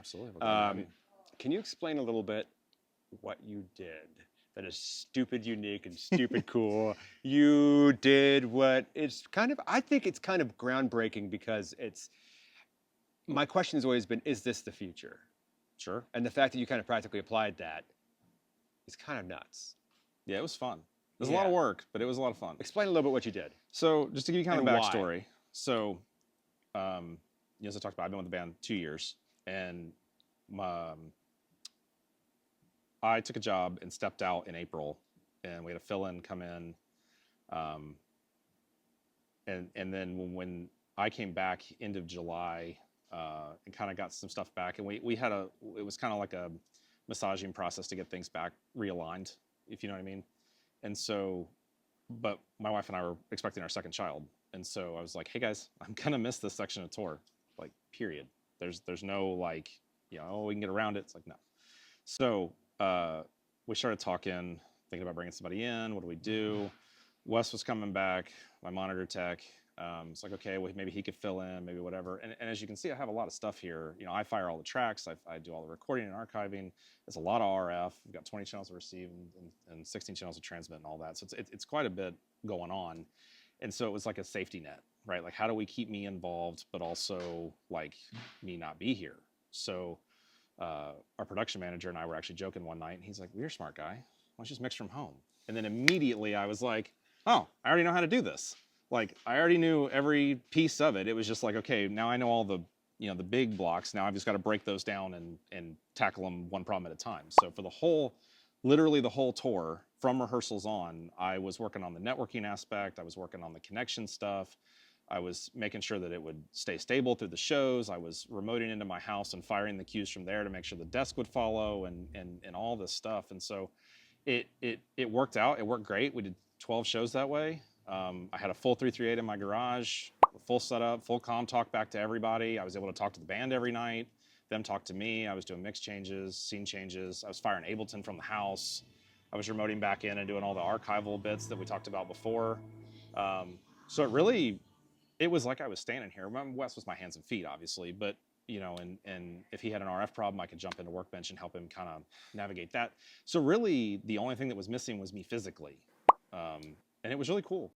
Absolutely. We're glad to have you. Can you explain a little bit what you did that is stupid unique and stupid cool? You did what it's kind of, I think it's kind of groundbreaking because my question has always been, is this the future? Sure. And the fact that you kind of practically applied that is kind of nuts. Yeah, it was fun. It was a lot of work, but it was a lot of fun. Explain a little bit what you did. So just to give you kind of And backstory. So, as I talked about, I've been with the band 2 years, and I took a job and stepped out in April, and we had a fill-in come in, and then when I came back end of July, and kind of got some stuff back, and we had it was kind of like a massaging process to get things back realigned, if you know what I mean. And so, but my wife and I were expecting our second child, and so I was like, hey guys, I'm gonna miss this section of tour, like period. There's no like, oh, we can get around it. It's like, no. So we started talking, thinking about bringing somebody in. What do we do? Wes was coming back, my monitor tech. It's like, okay, well, maybe he could fill in, maybe whatever. And as you can see, I have a lot of stuff here. I fire all the tracks. I do all the recording and archiving. It's a lot of RF. We've got 20 channels to receive and 16 channels to transmit and all that. So it's quite a bit going on. And so it was like a safety net, right? Like, how do we keep me involved, but also like me not be here? So our production manager and I were actually joking one night, and he's like, well, you're a smart guy. Why don't you just mix from home? And then immediately I was like, oh, I already know how to do this. Like, I already knew every piece of it. It was just like, okay, now I know all the big blocks. Now I've just got to break those down and tackle them one problem at a time. So for literally the whole tour, from rehearsals on, I was working on the networking aspect. I was working on the connection stuff. I was making sure that it would stay stable through the shows. I was remoting into my house and firing the cues from there to make sure the desk would follow and all this stuff. And so it worked out. It worked great. We did 12 shows that way. I had a full 338 in my garage, full setup, full comm talk back to everybody. I was able to talk to the band every night, them talk to me. I was doing mix changes, scene changes. I was firing Ableton from the house. I was remoting back in and doing all the archival bits that we talked about before. So it was like I was standing here. Wes was my hands and feet, obviously, but and if he had an RF problem, I could jump into Workbench and help him kind of navigate that. So really, the only thing that was missing was me physically, and it was really cool.